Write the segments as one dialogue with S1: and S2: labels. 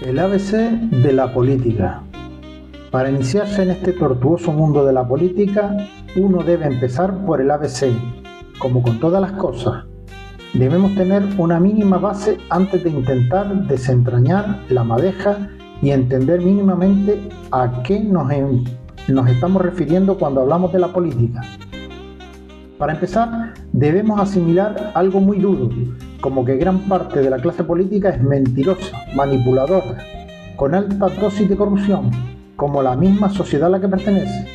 S1: El ABC de la política. Para iniciarse en este tortuoso mundo de la política, uno debe empezar por el ABC. Como con todas las cosas, debemos tener una mínima base antes de intentar desentrañar la madeja y entender mínimamente a qué nos estamos refiriendo cuando hablamos de la política. Para empezar, debemos asimilar algo muy duro, como que gran parte de la clase política es mentirosa, manipuladora, con alta dosis de corrupción, como la misma sociedad a la que pertenece.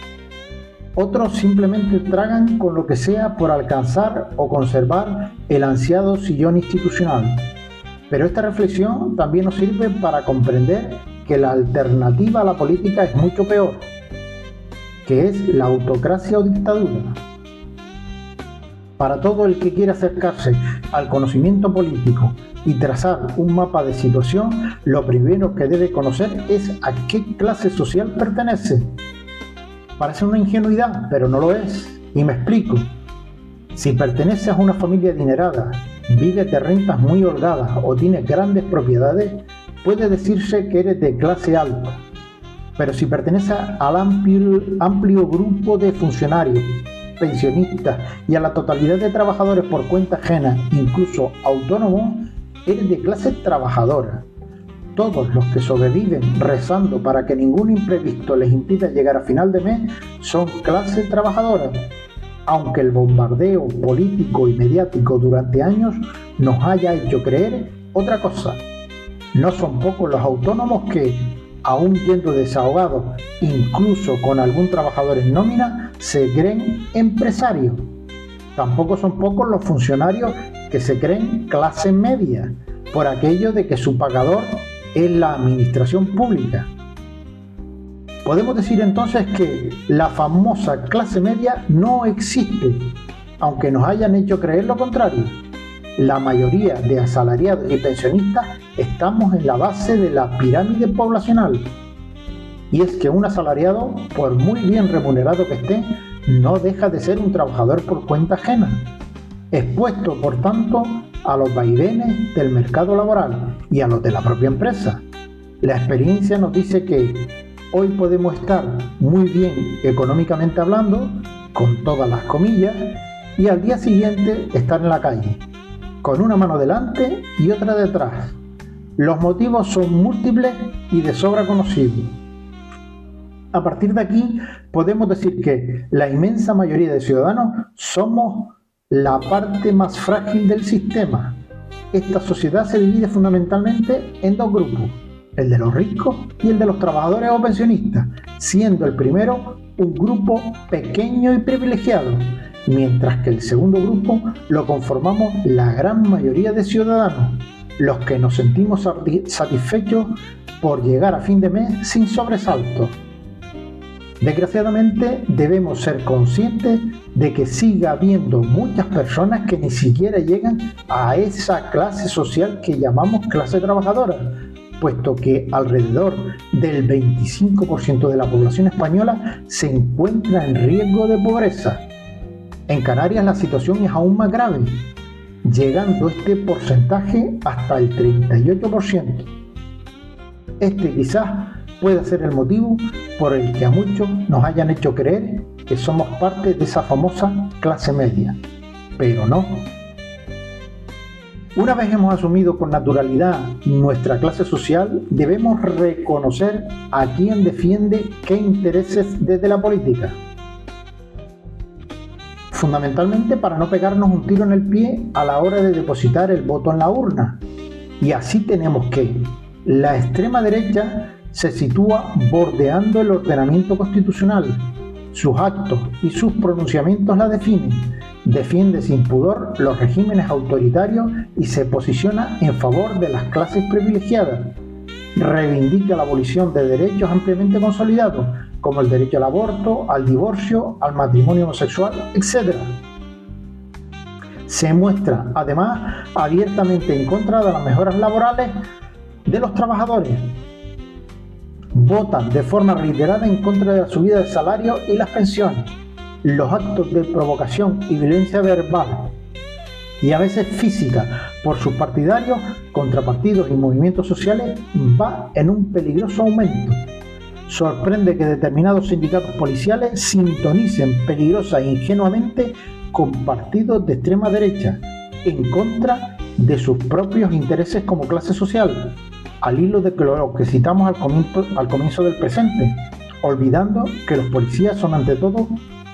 S1: Otros simplemente tragan con lo que sea por alcanzar o conservar el ansiado sillón institucional. Pero esta reflexión también nos sirve para comprender que la alternativa a la política es mucho peor, que es la autocracia o dictadura. Para todo el que quiera acercarse al conocimiento político y trazar un mapa de situación, lo primero que debe conocer es a qué clase social pertenece. Parece una ingenuidad, pero no lo es, y me explico. Si perteneces a una familia adinerada, vives de rentas muy holgadas o tienes grandes propiedades, puede decirse que eres de clase alta. Pero si perteneces al amplio grupo de funcionarios, pensionistas y a la totalidad de trabajadores por cuenta ajena, incluso autónomos, eres de clase trabajadora. Todos los que sobreviven rezando para que ningún imprevisto les impida llegar a final de mes son clase trabajadora, aunque el bombardeo político y mediático durante años nos haya hecho creer otra cosa. No son pocos los autónomos que, aún yendo desahogados, incluso con algún trabajador en nómina, se creen empresarios. Tampoco son pocos los funcionarios que se creen clase media, por aquello de que su pagador es la administración pública. Podemos decir entonces que la famosa clase media no existe, aunque nos hayan hecho creer lo contrario. La mayoría de asalariados y pensionistas estamos en la base de la pirámide poblacional. Y es que un asalariado, por muy bien remunerado que esté, no deja de ser un trabajador por cuenta ajena, expuesto por tanto a los vaivenes del mercado laboral y a los de la propia empresa. La experiencia nos dice que hoy podemos estar muy bien económicamente hablando, con todas las comillas, y al día siguiente estar en la calle, con una mano delante y otra detrás. Los motivos son múltiples y de sobra conocidos. A partir de aquí podemos decir que la inmensa mayoría de ciudadanos somos la parte más frágil del sistema. Esta sociedad se divide fundamentalmente en dos grupos, el de los ricos y el de los trabajadores o pensionistas, siendo el primero un grupo pequeño y privilegiado, mientras que el segundo grupo lo conformamos la gran mayoría de ciudadanos, los que nos sentimos satisfechos por llegar a fin de mes sin sobresaltos. Desgraciadamente debemos ser conscientes de que sigue habiendo muchas personas que ni siquiera llegan a esa clase social que llamamos clase trabajadora, puesto que alrededor del 25% de la población española se encuentra en riesgo de pobreza. En Canarias la situación es aún más grave, llegando este porcentaje hasta el 38%. Este quizás puede ser el motivo por el que a muchos nos hayan hecho creer que somos parte de esa famosa clase media, pero no. Una vez hemos asumido con naturalidad nuestra clase social, debemos reconocer a quién defiende qué intereses desde la política. Fundamentalmente para no pegarnos un tiro en el pie a la hora de depositar el voto en la urna. Y así tenemos que la extrema derecha se sitúa bordeando el ordenamiento constitucional. Sus actos y sus pronunciamientos la definen. Defiende sin pudor los regímenes autoritarios y se posiciona en favor de las clases privilegiadas. Reivindica la abolición de derechos ampliamente consolidados, como el derecho al aborto, al divorcio, al matrimonio homosexual, etc. Se muestra, además, abiertamente en contra de las mejoras laborales de los trabajadores. Votan de forma reiterada en contra de la subida de salarios y las pensiones, los actos de provocación y violencia verbal, y a veces física por sus partidarios contra partidos y movimientos sociales va en un peligroso aumento. Sorprende que determinados sindicatos policiales sintonicen peligrosa e ingenuamente con partidos de extrema derecha en contra de sus propios intereses como clase social, al hilo de lo que citamos al comienzo del presente, olvidando que los policías son ante todo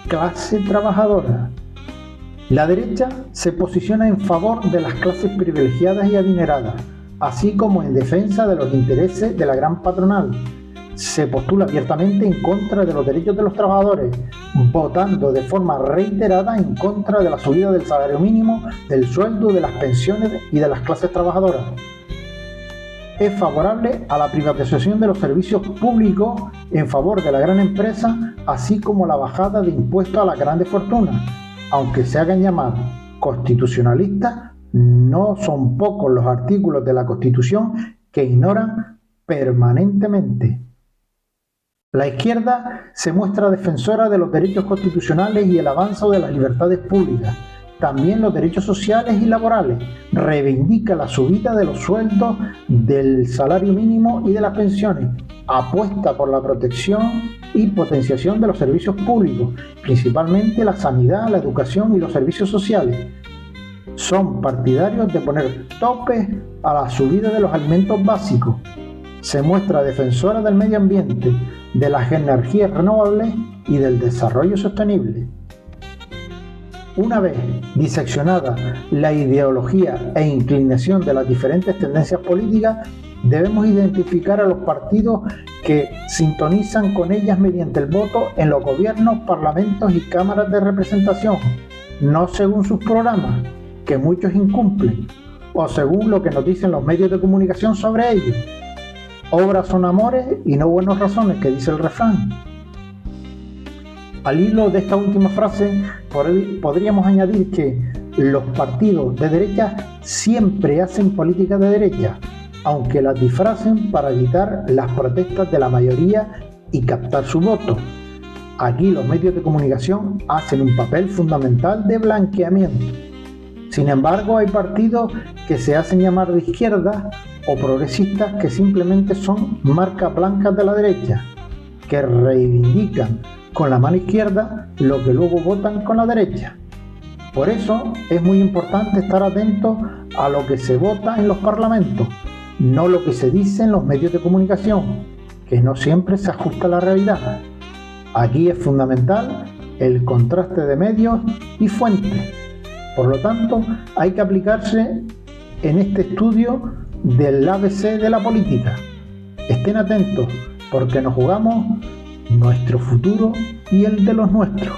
S1: clase trabajadora. La derecha se posiciona en favor de las clases privilegiadas y adineradas, así como en defensa de los intereses de la gran patronal. Se postula abiertamente en contra de los derechos de los trabajadores, votando de forma reiterada en contra de la subida del salario mínimo, del sueldo, de las pensiones y de las clases trabajadoras. Es favorable a la privatización de los servicios públicos en favor de la gran empresa, así como la bajada de impuestos a las grandes fortunas. Aunque se hagan llamar constitucionalistas, no son pocos los artículos de la Constitución que ignoran permanentemente. La izquierda se muestra defensora de los derechos constitucionales y el avance de las libertades públicas, también los derechos sociales y laborales. Reivindica la subida de los sueldos, del salario mínimo y de las pensiones. Apuesta por la protección y potenciación de los servicios públicos, principalmente la sanidad, la educación y los servicios sociales. Son partidarios de poner topes a la subida de los alimentos básicos. Se muestra defensora del medio ambiente, de las energías renovables y del desarrollo sostenible. Una vez diseccionada la ideología e inclinación de las diferentes tendencias políticas, debemos identificar a los partidos que sintonizan con ellas mediante el voto en los gobiernos, parlamentos y cámaras de representación, no según sus programas, que muchos incumplen, o según lo que nos dicen los medios de comunicación sobre ellos. Obras son amores y no buenas razones, que dice el refrán. Al hilo de esta última frase, podríamos añadir que los partidos de derecha siempre hacen política de derecha, aunque las disfracen para evitar las protestas de la mayoría y captar su voto. Aquí los medios de comunicación hacen un papel fundamental de blanqueamiento. Sin embargo, hay partidos que se hacen llamar de izquierda o progresistas que simplemente son marcas blancas de la derecha, que reivindican con la mano izquierda lo que luego votan con la derecha. Por eso es muy importante estar atentos a lo que se vota en los parlamentos, no lo que se dice en los medios de comunicación, que no siempre se ajusta a la realidad. Aquí es fundamental el contraste de medios y fuentes. Por lo tanto, hay que aplicarse en este estudio del ABC de la política. Estén atentos, porque nos jugamos nuestro futuro y el de los nuestros.